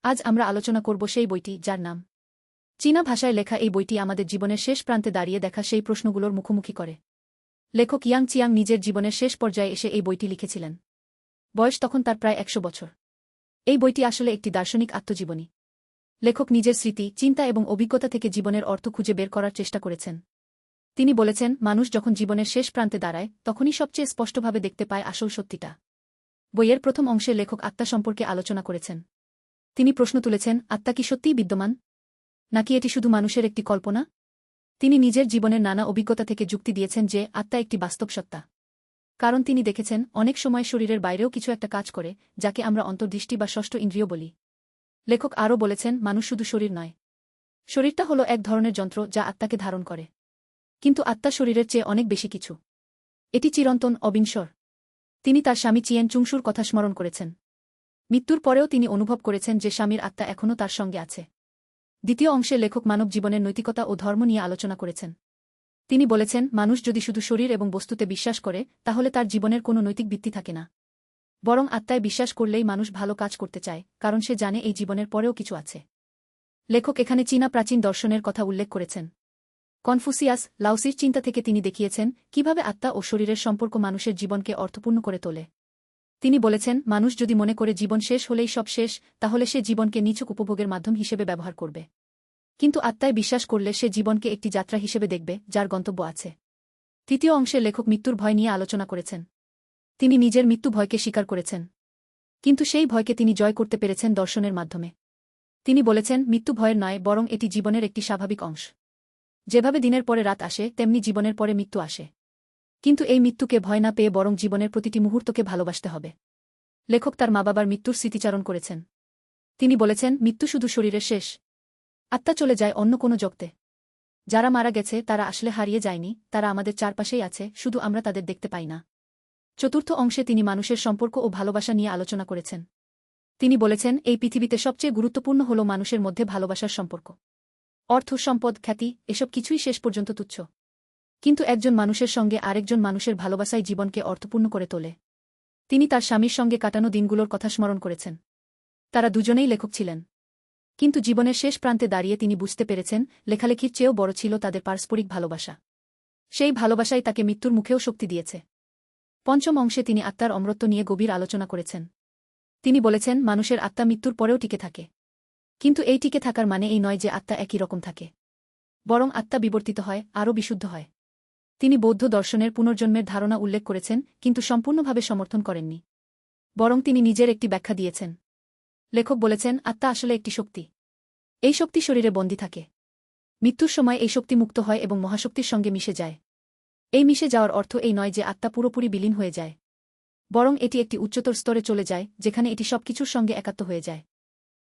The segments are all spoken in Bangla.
আজ আমরা আলোচনা করব সেই বইটি যার নাম চীনা ভাষায় লেখা। এই বইটি আমাদের জীবনের শেষ প্রান্তে দাঁড়িয়ে দেখা সেই প্রশ্নগুলোর মুখোমুখি করে। লেখক ইয়াং চিয়াং নিজের জীবনের শেষ পর্যায়ে এসে এই বইটি লিখেছিলেন। বয়স তখন তার প্রায় ১০০ বছর। এই বইটি আসলে একটি দার্শনিক আত্মজীবনী। লেখক নিজের স্মৃতি, চিন্তা এবং অভিজ্ঞতা থেকে জীবনের অর্থ খুঁজে বের করার চেষ্টা করেছেন। তিনি বলেছেন, মানুষ যখন জীবনের শেষ প্রান্তে দাঁড়ায় তখনই সবচেয়ে স্পষ্টভাবে দেখতে পায় আসল সত্যিটা। বইয়ের প্রথম অংশে লেখক আত্মা সম্পর্কে আলোচনা করেছেন। তিনি প্রশ্ন তুলেছেন, আত্মা কি সত্যিই বিদ্যমান, নাকি এটি শুধু মানুষের একটি কল্পনা? তিনি নিজের জীবনের নানা অভিজ্ঞতা থেকে যুক্তি দিয়েছেন যে আত্মা একটি বাস্তব সত্তা। কারণ তিনি দেখেছেন, অনেক সময় শরীরের বাইরেও কিছু একটা কাজ করে, যাকে আমরা অন্তর্দৃষ্টি বা ষষ্ঠ ইন্দ্রিয় বলি। লেখক আরও বলেছেন, মানুষ শুধু শরীর নয়। শরীরটা হলো এক ধরনের যন্ত্র যা আত্মাকে ধারণ করে। কিন্তু আত্মা শরীরের চেয়ে অনেক বেশি কিছু। এটি চিরন্তন, অবিনশ্বর। তিনি তার স্বামী চিয়েন চুংশুর কথা স্মরণ করেছেন। মৃত্যুর পরেও তিনি অনুভব করেছেন যে স্বামীর আত্মা এখনও তার সঙ্গে আছে। দ্বিতীয় অংশে লেখক মানব জীবনের নৈতিকতা ও ধর্ম নিয়ে আলোচনা করেছেন। তিনি বলেছেন, মানুষ যদি শুধু শরীর এবং বস্তুতে বিশ্বাস করে তাহলে তার জীবনের কোনো নৈতিক ভিত্তি থাকে না। বরং আত্মায় বিশ্বাস করলেই মানুষ ভালো কাজ করতে চায়, কারণ সে জানে এই জীবনের পরেও কিছু আছে। লেখক এখানে চীনা প্রাচীন দর্শনের কথা উল্লেখ করেছেন। কনফুসিয়াস, লাওসির চিন্তা থেকে তিনি দেখিয়েছেন কিভাবে আত্মা ও শরীরের সম্পর্ক মানুষের জীবনকে অর্থপূর্ণ করে তোলে। তিনি বলেছেন, মানুষ যদি মনে করে জীবন শেষ হলেই সব শেষ, তাহলে সে জীবনকে নিছক উপভোগের মাধ্যম হিসেবে ব্যবহার করবে। কিন্তু আত্মায় বিশ্বাস করলে সে জীবনকে একটি যাত্রা হিসেবে দেখবে, যার গন্তব্য আছে। তৃতীয় অংশে লেখক মৃত্যুর ভয় নিয়ে আলোচনা করেছেন। তিনি নিজের মৃত্যু ভয়কে স্বীকার করেছেন। কিন্তু সেই ভয়কে তিনি জয় করতে পেরেছেন দর্শনের মাধ্যমে। তিনি বলেছেন, মৃত্যু ভয়ের নয়, বরং এটি জীবনের একটি স্বাভাবিক অংশ। যেভাবে দিনের পরে রাত আসে, তেমনি জীবনের পরে মৃত্যু আসে। কিন্তু এই মৃত্যুকে ভয় না পেয়ে বরং জীবনের প্রতিটি মুহূর্তকে ভালোবাসতে হবে। লেখক তার মা-বাবার মৃত্যুর স্মৃতিচারণ করেছেন। তিনি বলেছেন, মৃত্যু শুধু শরীরের শেষ। আত্মা চলে যায় অন্য কোনো জগতে। যারা মারা গেছে তারা আসলে হারিয়ে যায়নি, তারা আমাদের চারপাশেই আছে, শুধু আমরা তাদের দেখতে পাই না। চতুর্থ অংশে তিনি মানুষের সম্পর্ক ও ভালোবাসা নিয়ে আলোচনা করেছেন। তিনি বলেছেন, এই পৃথিবীতে সবচেয়ে গুরুত্বপূর্ণ হল মানুষের মধ্যে ভালোবাসার সম্পর্ক। অর্থ, সম্পদ, খ্যাতি এসব কিছুই শেষ পর্যন্ত তুচ্ছ। কিন্তু একজন মানুষের সঙ্গে আরেকজন মানুষের ভালোবাসাই জীবনকে অর্থপূর্ণ করে তোলে। তিনি তার স্বামীর সঙ্গে কাটানো দিনগুলোর কথা স্মরণ করেছেন। তারা দুজনেই লেখক ছিলেন। কিন্তু জীবনের শেষ প্রান্তে দাঁড়িয়ে তিনি বুঝতে পেরেছেন, লেখালেখির চেয়েও বড় ছিল তাদের পারস্পরিক ভালোবাসা। সেই ভালোবাসাই তাকে মৃত্যুর মুখেও শক্তি দিয়েছে। পঞ্চম অংশে তিনি আত্মার অমরত্ব নিয়ে গভীর আলোচনা করেছেন। তিনি বলেছেন, মানুষের আত্মা মৃত্যুর পরেও টিকে থাকে। কিন্তু এই টিকে থাকার মানে এই নয় যে আত্মা একই রকম থাকে। বরং আত্মা বিবর্তিত হয়, আরও বিশুদ্ধ হয়। তিনি বৌদ্ধ দর্শনের পুনর্জন্মের ধারণা উল্লেখ করেছেন, কিন্তু সম্পূর্ণভাবে সমর্থন করেননি। বরং তিনি নিজের একটি ব্যাখ্যা দিয়েছেন। লেখক বলেছেন, আত্মা আসলে একটি শক্তি। এই শক্তি শরীরে বন্দী থাকে। মৃত্যুর সময় এই শক্তি মুক্ত হয় এবং মহাশক্তির সঙ্গে মিশে যায়। এই মিশে যাওয়ার অর্থ এই নয় যে আত্মা পুরোপুরি বিলীন হয়ে যায়। বরং এটি একটি উচ্চতর স্তরে চলে যায়, যেখানে এটি সবকিছুর সঙ্গে একাত্ম হয়ে যায়।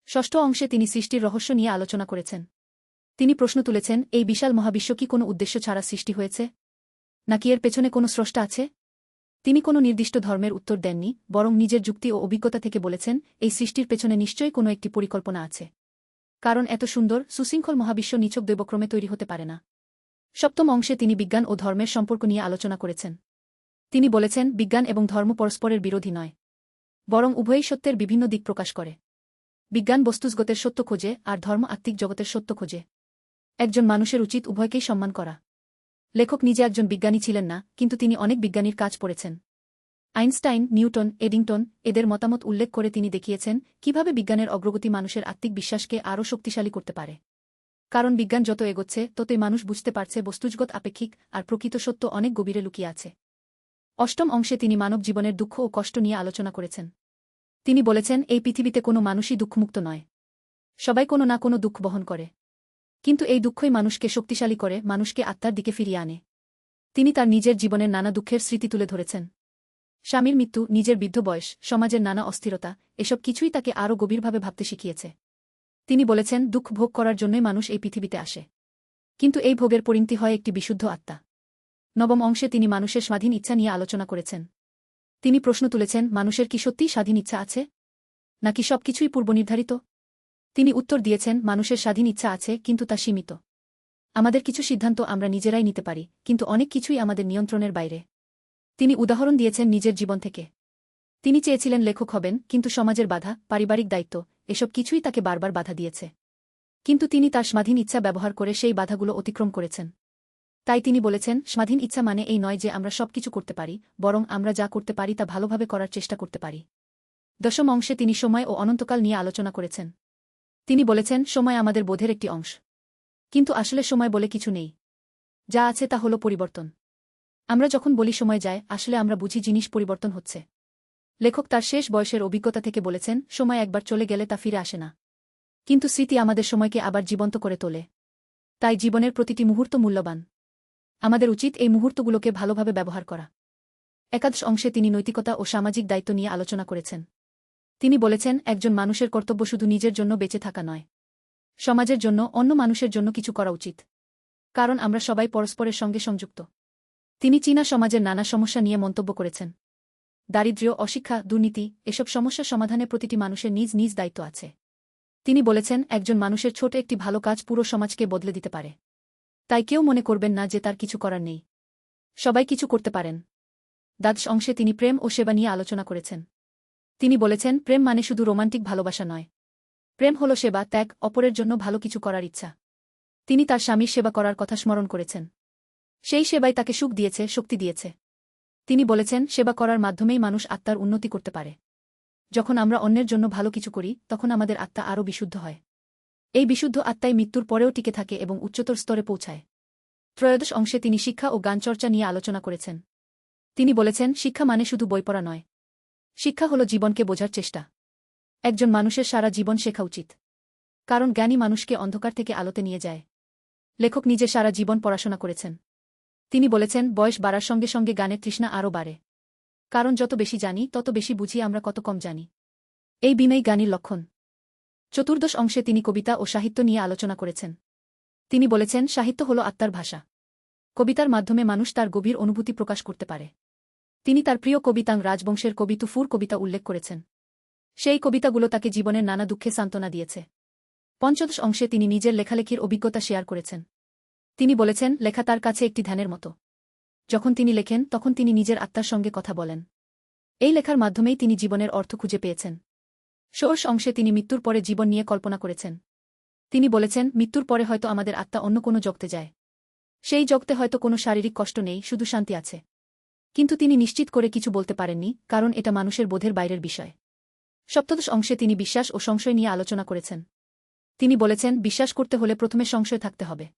ষষ্ঠ অংশে তিনি সৃষ্টির রহস্য নিয়ে আলোচনা করেছেন। তিনি প্রশ্ন তুলেছেন, এই বিশাল মহাবিশ্ব কি কোনো উদ্দেশ্য ছাড়া সৃষ্টি হয়েছে, নাকি এর পেছনে কোনো স্রষ্টা আছে? তিনি কোনো নির্দিষ্ট ধর্মের উত্তর দেননি, বরং নিজের যুক্তি ও অভিজ্ঞতা থেকে বলেছেন, এই সৃষ্টির পেছনে নিশ্চয়ই কোনো একটি পরিকল্পনা আছে। কারণ এত সুন্দর, সুশৃঙ্খল মহাবিশ্ব নিছক দৈবক্রমে তৈরি হতে পারে না। সপ্তম অংশে তিনি বিজ্ঞান ও ধর্মের সম্পর্ক নিয়ে আলোচনা করেছেন। তিনি বলেছেন, বিজ্ঞান এবং ধর্ম পরস্পরের বিরোধী নয়, বরং উভয়ই সত্যের বিভিন্ন দিক প্রকাশ করে। বিজ্ঞান বস্তুজগতের সত্য খোঁজে, আর ধর্ম আত্মিক জগতের সত্য খোঁজে। একজন মানুষের উচিত উভয়কেই সম্মান করা। লেখক নিজে একজন বিজ্ঞানী ছিলেন না, কিন্তু তিনি অনেক বিজ্ঞানীর কাজ পড়েছেন। আইনস্টাইন, নিউটন, এডিংটন এদের মতামত উল্লেখ করে তিনি দেখিয়েছেন কিভাবে বিজ্ঞানের অগ্রগতি মানুষের আত্মিক বিশ্বাসকে আরও শক্তিশালী করতে পারে। কারণ বিজ্ঞান যত এগোচ্ছে ততই মানুষ বুঝতে পারছে বস্তুজগৎ আপেক্ষিক, আর প্রকৃত সত্য অনেক গভীরে লুকিয়ে আছে। অষ্টম অংশে তিনি মানব জীবনের দুঃখ ও কষ্ট নিয়ে আলোচনা করেছেন। তিনি বলেছেন, এই পৃথিবীতে কোনো মানুষই দুঃখমুক্ত নয়। সবাই কোনো না কোনো দুঃখ বহন করে। কিন্তু এই দুঃখই মানুষকে শক্তিশালী করে, মানুষকে আত্মার দিকে ফিরিয়ে আনে। তিনি তার নিজের জীবনের নানা দুঃখের স্মৃতি তুলে ধরেছেন। স্বামীর মৃত্যু, নিজের বৃদ্ধ বয়স, সমাজের নানা অস্থিরতা এসব কিছুই তাকে আরও গভীরভাবে ভাবতে শিখিয়েছে। তিনি বলেছেন, দুঃখ ভোগ করার জন্যই মানুষ এই পৃথিবীতে আসে। কিন্তু এই ভোগের পরিণতি হয় একটি বিশুদ্ধ আত্মা। নবম অংশে তিনি মানুষের স্বাধীন ইচ্ছা নিয়ে আলোচনা করেছেন। তিনি প্রশ্ন তুলেছেন, মানুষের কি সত্যিই স্বাধীন ইচ্ছা আছে, নাকি সবকিছুই পূর্বনির্ধারিত? তিনি উত্তর দিয়েছেন, মানুষের স্বাধীন ইচ্ছা আছে, কিন্তু তা সীমিত। আমাদের কিছু সিদ্ধান্ত আমরা নিজেরাই নিতে পারি, কিন্তু অনেক কিছুই আমাদের নিয়ন্ত্রণের বাইরে। তিনি উদাহরণ দিয়েছেন নিজের জীবন থেকে। তিনি চেয়েছিলেন লেখক হবেন, কিন্তু সমাজের বাধা, পারিবারিক দায়িত্ব এসব কিছুই তাকে বারবার বাধা দিয়েছে। কিন্তু তিনি তার স্বাধীন ইচ্ছা ব্যবহার করে সেই বাধাগুলো অতিক্রম করেছেন। তাই তিনি বলেছেন, স্বাধীন ইচ্ছা মানে এই নয় যে আমরা সবকিছু করতে পারি, বরং আমরা যা করতে পারি তা ভালোভাবে করার চেষ্টা করতে পারি। দশম অংশে তিনি সময় ও অনন্তকাল নিয়ে আলোচনা করেছেন। তিনি বলেছেন, সময় আমাদের বোধের একটি অংশ। কিন্তু আসলে সময় বলে কিছু নেই। যা আছে তা হল পরিবর্তন। আমরা যখন বলি সময় যায়, আসলে আমরা বুঝি জিনিস পরিবর্তন হচ্ছে। লেখক তার শেষ বয়সের অভিজ্ঞতা থেকে বলেছেন, সময় একবার চলে গেলে তা ফিরে আসে না। কিন্তু স্মৃতি আমাদের সময়কে আবার জীবন্ত করে তোলে। তাই জীবনের প্রতিটি মুহূর্ত মূল্যবান। আমাদের উচিত এই মুহূর্তগুলোকে ভালোভাবে ব্যবহার করা। একাদশ অংশে তিনি নৈতিকতা ও সামাজিক দায়িত্ব নিয়ে আলোচনা করেছেন। তিনি বলেছেন, একজন মানুষের কর্তব্য শুধু নিজের জন্য বেঁচে থাকা নয়। সমাজের জন্য, অন্য মানুষের জন্য কিছু করা উচিত। কারণ আমরা সবাই পরস্পরের সঙ্গে সংযুক্ত। তিনি চীনা সমাজের নানা সমস্যা নিয়ে মন্তব্য করেছেন। দারিদ্র্য, অশিক্ষা, দুর্নীতি, এসব সমস্যা সমাধানে প্রতিটি মানুষের নিজ নিজ দায়িত্ব আছে। তিনি বলেছেন, একজন মানুষের ছোট একটি ভালো কাজ পুরো সমাজকে বদলে দিতে পারে। তাই কেউ মনে করবেন না যে তার কিছু করার নেই। সবাই কিছু করতে পারেন। দ্বাদশ অংশে তিনি প্রেম ও সেবা নিয়ে আলোচনা করেছেন। তিনি বলেছেন, প্রেম মানে শুধু রোমান্টিক ভালোবাসা নয়। প্রেম হল সেবা, ত্যাগ, অপরের জন্য ভালো কিছু করার ইচ্ছা। তিনি তার স্বামীর সেবা করার কথা স্মরণ করেছেন। সেই সেবাই তাকে সুখ দিয়েছে, শক্তি দিয়েছে। তিনি বলেছেন, সেবা করার মাধ্যমেই মানুষ আত্মার উন্নতি করতে পারে। যখন আমরা অন্যের জন্য ভালো কিছু করি, তখন আমাদের আত্মা আরও বিশুদ্ধ হয়। এই বিশুদ্ধ আত্মাই মৃত্যুর পরেও টিকে থাকে এবং উচ্চতর স্তরে পৌঁছায়। ত্রয়োদশ অংশে তিনি শিক্ষা ও জ্ঞানচর্চা নিয়ে আলোচনা করেছেন। তিনি বলেছেন, শিক্ষা মানে শুধু বই পড়া নয়। শিক্ষা হল জীবনকে বোঝার চেষ্টা। একজন মানুষের সারা জীবন শেখা উচিত। কারণ জ্ঞানী মানুষকে অন্ধকার থেকে আলোতে নিয়ে যায়। লেখক নিজে সারা জীবন পড়াশোনা করেছেন। তিনি বলেছেন, বয়স বাড়ার সঙ্গে সঙ্গে জ্ঞানের তৃষ্ণা আরও বাড়ে। কারণ যত বেশি জানি, তত বেশি বুঝি আমরা কত কম জানি। এই বিনয়ই জ্ঞানীর লক্ষণ। চতুর্দশ অংশে তিনি কবিতা ও সাহিত্য নিয়ে আলোচনা করেছেন। তিনি বলেছেন, সাহিত্য হল আত্মার ভাষা। কবিতার মাধ্যমে মানুষ তার গভীর অনুভূতি প্রকাশ করতে পারে। তিনি তার প্রিয় কবি তাং রাজবংশের কবি তুফুর কবিতা উল্লেখ করেছেন। সেই কবিতাগুলো তাকে জীবনের নানা দুঃখে সান্ত্বনা দিয়েছে। পঞ্চদশ অংশে তিনি নিজের লেখালেখির অভিজ্ঞতা শেয়ার করেছেন। তিনি বলেছেন, লেখা তার কাছে একটি ধ্যানের মতো। যখন তিনি লেখেন, তখন তিনি নিজের আত্মার সঙ্গে কথা বলেন। এই লেখার মাধ্যমেই তিনি জীবনের অর্থ খুঁজে পেয়েছেন। ষোড়শ অংশে তিনি মৃত্যুর পরে জীবন নিয়ে কল্পনা করেছেন। তিনি বলেছেন, মৃত্যুর পরে হয়তো আমাদের আত্মা অন্য কোনো জগতে যায়। সেই জগতে হয়তো কোনো শারীরিক কষ্ট নেই, শুধু শান্তি আছে। কিন্তু তিনি নিশ্চিত করে কিছু বলতে পারেননি, কারণ এটা মানুষের বোধের বাইরের বিষয়। সপ্তদশ অংশে তিনি বিশ্বাস ও সংশয় নিয়ে আলোচনা করেছেন। তিনি বলেছেন, বিশ্বাস করতে হলে প্রথমে সংশয় থাকতে হবে।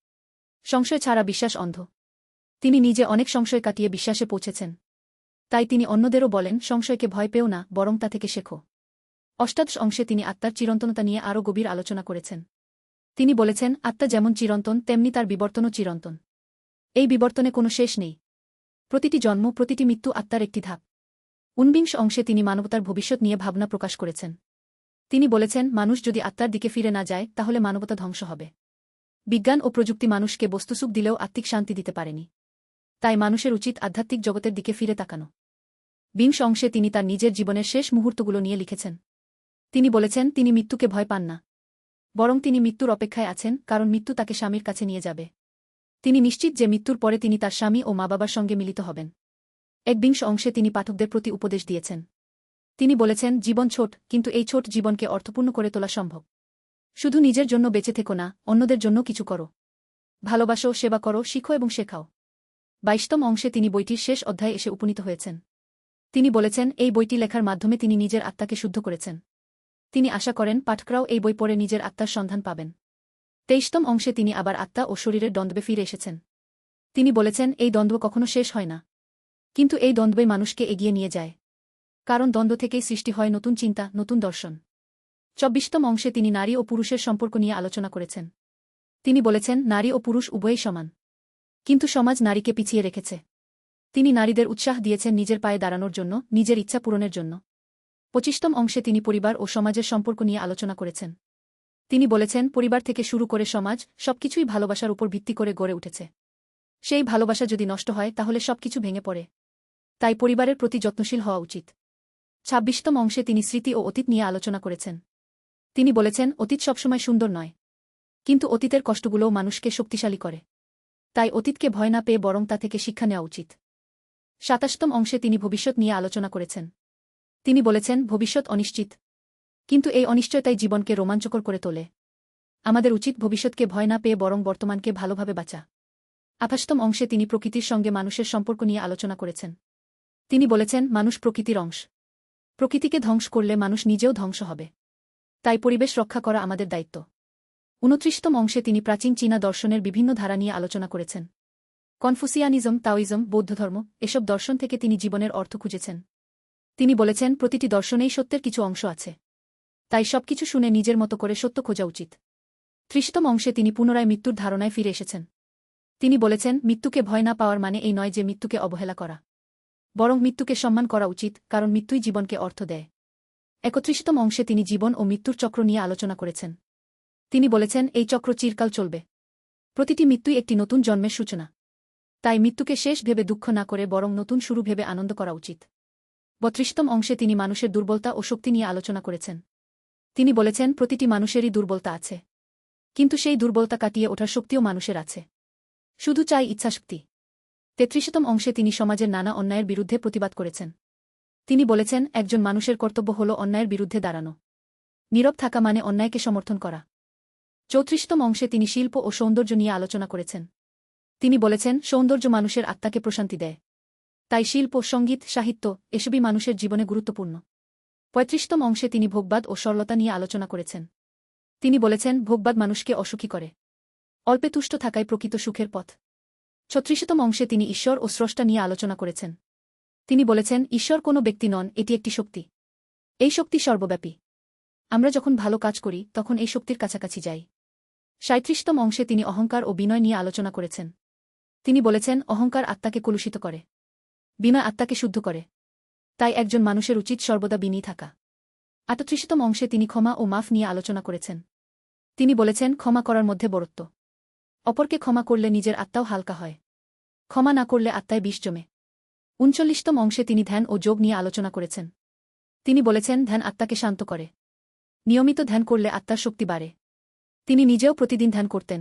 সংশয় ছাড়া বিশ্বাস অন্ধ। তিনি নিজে অনেক সংশয় কাটিয়ে বিশ্বাসে পৌঁছেছেন। তাই তিনি অন্যদেরও বলেন, সংশয়কে ভয় পেও না, বরং তা থেকে শেখো। অষ্টাদশ অংশে তিনি আত্মার চিরন্তনতা নিয়ে আরও গভীর আলোচনা করেছেন। তিনি বলেছেন, আত্মা যেমন চিরন্তন, তেমনি তার বিবর্তনও চিরন্তন। এই বিবর্তনে কোনো শেষ নেই। প্রতিটি জন্ম, প্রতিটি মৃত্যু আত্মার একটি ধাপ। ঊনবিংশ অংশে তিনি মানবতার ভবিষ্যৎ নিয়ে ভাবনা প্রকাশ করেছেন। তিনি বলেছেন, মানুষ যদি আত্মার দিকে ফিরে না যায়, তাহলে মানবতা ধ্বংস হবে। বিজ্ঞান ও প্রযুক্তি মানুষকে বস্তুসুখ দিলেও আত্মিক শান্তি দিতে পারেনি। তাই মানুষের উচিত আধ্যাত্মিক জগতের দিকে ফিরে তাকানো। বিংশ অংশে তিনি তার নিজের জীবনের শেষ মুহূর্তগুলো নিয়ে লিখেছেন। তিনি বলেছেন, তিনি মৃত্যুকে ভয় পান না। বরং তিনি মৃত্যুর অপেক্ষায় আছেন, কারণ মৃত্যু তাকে স্বামীর কাছে নিয়ে যাবে। তিনি নিশ্চিত যে মৃত্যুর পরে তিনি তার স্বামী ও মা বাবার সঙ্গে মিলিত হবেন। একবিংশ অংশে তিনি পাঠকদের প্রতি উপদেশ দিয়েছেন। তিনি বলেছেন, জীবন ছোট, কিন্তু এই ছোট জীবনকে অর্থপূর্ণ করে তোলা সম্ভব। শুধু নিজের জন্য বেঁচে থেকো না, অন্যদের জন্য কিছু করো। ভালোবাসো, সেবা করো, শিখো এবং শেখাও। 22তম অংশে তিনি বইটির শেষ অধ্যায়ে এসে উপনীত হয়েছেন। তিনি বলেছেন, এই বইটি লেখার মাধ্যমে তিনি নিজের আত্মাকে শুদ্ধ করেছেন। তিনি আশা করেন পাঠকরাও এই বই পড়ে নিজের আত্মার সন্ধান পাবেন। 23তম অংশে তিনি আবার আত্মা ও শরীরের দ্বন্দ্বে ফিরে এসেছেন। তিনি বলেছেন, এই দ্বন্দ্ব কখনো শেষ হয় না। কিন্তু এই দ্বন্দ্বই মানুষকে এগিয়ে নিয়ে যায়। কারণ দ্বন্দ্ব থেকেই সৃষ্টি হয় নতুন চিন্তা, নতুন দর্শন। 24তম অংশে তিনি নারী ও পুরুষের সম্পর্ক নিয়ে আলোচনা করেছেন। তিনি বলেছেন, নারী ও পুরুষ উভয়ই সমান। কিন্তু সমাজ নারীকে পিছিয়ে রেখেছে। তিনি নারীদের উৎসাহ দিয়েছেন নিজের পায়ে দাঁড়ানোর জন্য, নিজের ইচ্ছা পূরণের জন্য। 25তম অংশে তিনি পরিবার ও সমাজের সম্পর্ক নিয়ে আলোচনা করেছেন। তিনি বলেছেন, পরিবার থেকে শুরু করে সমাজ, সবকিছুই ভালোবাসার উপর ভিত্তি করে গড়ে উঠেছে। সেই ভালোবাসা যদি নষ্ট হয়, তাহলে সবকিছু ভেঙে পড়ে। তাই পরিবারের প্রতি যত্নশীল হওয়া উচিত। 26তম অংশে তিনি স্মৃতি ও অতীত নিয়ে আলোচনা করেছেন। তিনি বলেছেন, অতীত সবসময় সুন্দর নয়। কিন্তু অতীতের কষ্টগুলোও মানুষকে শক্তিশালী করে। তাই অতীতকে ভয় না পেয়ে বরং তা থেকে শিক্ষা নেওয়া উচিত। 27তম অংশে তিনি ভবিষ্যৎ নিয়ে আলোচনা করেছেন। তিনি বলেছেন, ভবিষ্যৎ অনিশ্চিত। কিন্তু এই অনিশ্চয়তাই জীবনকে রোমাঞ্চকর করে তোলে। আমাদের উচিত ভবিষ্যৎকে ভয় না পেয়ে বরং বর্তমানকে ভালোভাবে বাঁচা। 28তম অংশে তিনি প্রকৃতির সঙ্গে মানুষের সম্পর্ক নিয়ে আলোচনা করেছেন। তিনি বলেছেন, মানুষ প্রকৃতির অংশ। প্রকৃতিকে ধ্বংস করলে মানুষ নিজেও ধ্বংস হবে। তাই পরিবেশ রক্ষা করা আমাদের দায়িত্ব। 29তম অংশে তিনি প্রাচীন চীনা দর্শনের বিভিন্ন ধারা নিয়ে আলোচনা করেছেন। কনফুসিয়ানিজম, তাওইজম, বৌদ্ধধর্ম, এসব দর্শন থেকে তিনি জীবনের অর্থ খুঁজেছেন। তিনি বলেছেন, প্রতিটি দর্শনেই সত্যের কিছু অংশ আছে। তাই সবকিছু শুনে নিজের মতো করে সত্য খোঁজা উচিত। 30তম অংশে তিনি পুনরায় মৃত্যুর ধারণায় ফিরে এসেছেন। তিনি বলেছেন, মৃত্যুকে ভয় না পাওয়ার মানে এই নয় যে মৃত্যুকে অবহেলা করা। বরং মৃত্যুকে সম্মান করা উচিত, কারণ মৃত্যুই জীবনকে অর্থ দেয়। 31তম অংশে তিনি জীবন ও মৃত্যুর চক্র নিয়ে আলোচনা করেছেন। তিনি বলেছেন, এই চক্র চিরকাল চলবে। প্রতিটি মৃত্যুই একটি নতুন জন্মের সূচনা। তাই মৃত্যুকে শেষ ভেবে দুঃখ না করে বরং নতুন শুরু ভেবে আনন্দ করা উচিত। 32তম অংশে তিনি মানুষের দুর্বলতা ও শক্তি নিয়ে আলোচনা করেছেন। তিনি বলেছেন, প্রতিটি মানুষেরই দুর্বলতা আছে। কিন্তু সেই দুর্বলতা কাটিয়ে ওঠার শক্তিও মানুষের আছে। শুধু চাই ইচ্ছাশক্তি। 33তম অংশে তিনি সমাজের নানা অন্যায়ের বিরুদ্ধে প্রতিবাদ করেছেন। তিনি বলেছেন, একজন মানুষের কর্তব্য হল অন্যায়ের বিরুদ্ধে দাঁড়ানো। নীরব থাকা মানে অন্যায়কে সমর্থন করা। 34তম অংশে তিনি শিল্প ও সৌন্দর্য নিয়ে আলোচনা করেছেন। তিনি বলেছেন, সৌন্দর্য মানুষের আত্মাকে প্রশান্তি দেয়। তাই শিল্প, সঙ্গীত, সাহিত্য এসবই মানুষের জীবনে গুরুত্বপূর্ণ। 35তম অংশে তিনি ভোগবাদ ও সরলতা নিয়ে আলোচনা করেছেন। তিনি বলেছেন, ভোগবাদ মানুষকে অসুখী করে। অল্পে তুষ্ট থাকাই প্রকৃত সুখের পথ। 36তম অংশে তিনি ঈশ্বর ও স্রষ্টা নিয়ে আলোচনা করেছেন। তিনি বলেছেন, ঈশ্বর কোনো ব্যক্তি নন, এটি একটি শক্তি। এই শক্তি সর্বব্যাপী। আমরা যখন ভালো কাজ করি তখন এই শক্তির কাছাকাছি যাই। 37তম অংশে তিনি অহংকার ও বিনয় নিয়ে আলোচনা করেছেন। তিনি বলেছেন, অহংকার আত্মাকে কলুষিত করে। বিনয় আত্মাকে শুদ্ধ করে। তাই একজন মানুষের উচিত সর্বদা বিনয়ী থাকা। 38তম অংশে তিনি ক্ষমা ও মাফ নিয়ে আলোচনা করেছেন। তিনি বলেছেন, ক্ষমা করার মধ্যে বড়ত্ব। অপরকে ক্ষমা করলে নিজের আত্মাও হালকা হয়। ক্ষমা না করলে আত্মায় বিষ জমে। 39তম অংশে তিনি ধ্যান ও যোগ নিয়ে আলোচনা করেছেন। তিনি বলেছেন, ধ্যান আত্মাকে শান্ত করে। নিয়মিত ধ্যান করলে আত্মার শক্তি বাড়ে। তিনি নিজেও প্রতিদিন ধ্যান করতেন।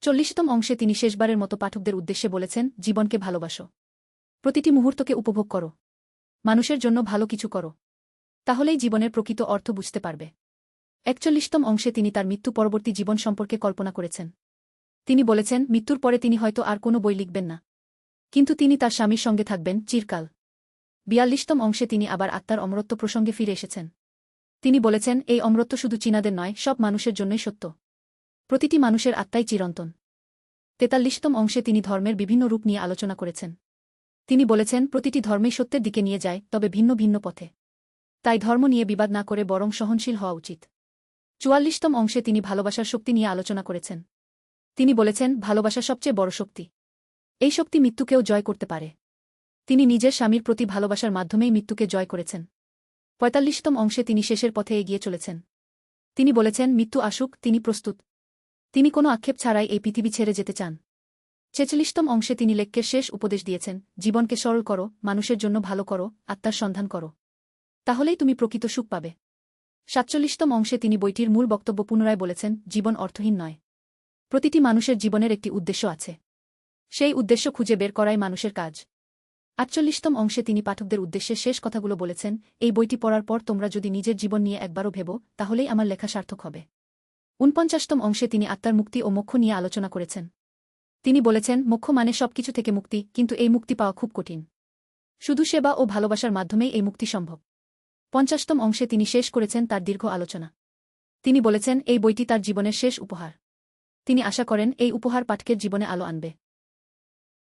40তম অংশে তিনি শেষবারের মতো পাঠকদের উদ্দেশ্যে বলেছেন, জীবনকে ভালোবাসো। প্রতিটি মুহূর্তকে উপভোগ করো। মানুষের জন্য ভালো কিছু করো। তাহলেই জীবনের প্রকৃত অর্থ বুঝতে পারবে। 41তম অংশে তিনি তার মৃত্যু পরবর্তী জীবন সম্পর্কে কল্পনা করেছেন। তিনি বলেছেন, মৃত্যুর পরে তিনি হয়তো আর কোনো বই লিখবেন না। কিন্তু তিনি তার স্বামীর সঙ্গে থাকবেন চিরকাল। 42তম অংশে তিনি আবার আত্মার অমরত্ব প্রসঙ্গে ফিরে এসেছেন। তিনি বলেছেন, এই অমরত্ব শুধু চীনাদের নয়, সব মানুষের জন্যই সত্য। প্রতিটি মানুষের আত্মাই চিরন্তন। 43তম অংশে তিনি ধর্মের বিভিন্ন রূপ নিয়ে আলোচনা করেছেন। তিনি বলেছেন, প্রতিটি ধর্মই সত্যের দিকে নিয়ে যায়, তবে ভিন্ন ভিন্ন পথে। তাই ধর্ম নিয়ে বিবাদ না করে বরং সহনশীল হওয়া উচিত। 44তম অংশে তিনি ভালোবাসার শক্তি নিয়ে আলোচনা করেছেন। তিনি বলেছেন, ভালোবাসা সবচেয়ে বড় শক্তি। এই শক্তি মৃত্যুকেও জয় করতে পারে। তিনি নিজের স্বামীর প্রতি ভালোবাসার মাধ্যমেই মৃত্যুকে জয় করেছেন। 45তম অংশে তিনি শেষের পথে এগিয়ে চলেছেন। তিনি বলেছেন, মৃত্যু আসুক, তিনি প্রস্তুত। তিনি কোনো আক্ষেপ ছাড়াই এই পৃথিবী ছেড়ে যেতে চান। 46তম অংশে তিনি লেক্যের শেষ উপদেশ দিয়েছেন, জীবনকে সরল করো, মানুষের জন্য ভালো করো, আত্মার সন্ধান করো। তাহলেই তুমি প্রকৃত সুখ পাবে। 47তম অংশে তিনি বইটির মূল বক্তব্য পুনরায় বলেছেন, জীবন অর্থহীন নয়। প্রতিটি মানুষের জীবনের একটি উদ্দেশ্য আছে। সেই উদ্দেশ্য খুঁজে বের করাই মানুষের কাজ। 48তম অংশে তিনি পাঠকদের উদ্দেশ্যে শেষ কথাগুলো বলেছেন, এই বইটি পড়ার পর তোমরা যদি নিজের জীবন নিয়ে একবারও ভেবো, তাহলেই আমার লেখা সার্থক হবে। 49তম অংশে তিনি আত্মার মুক্তি ও মোক্ষ নিয়ে আলোচনা করেছেন। তিনি বলেছেন, মোক্ষ মানে সবকিছু থেকে মুক্তি, কিন্তু এই মুক্তি পাওয়া খুব কঠিন। শুধু সেবা ও ভালোবাসার মাধ্যমেই এই মুক্তি সম্ভব। 50তম অংশে তিনি শেষ করেছেন তার দীর্ঘ আলোচনা। তিনি বলেছেন, এই বইটি তার জীবনের শেষ উপহার। তিনি আশা করেন, এই উপহার পাঠকের জীবনে আলো আনবে।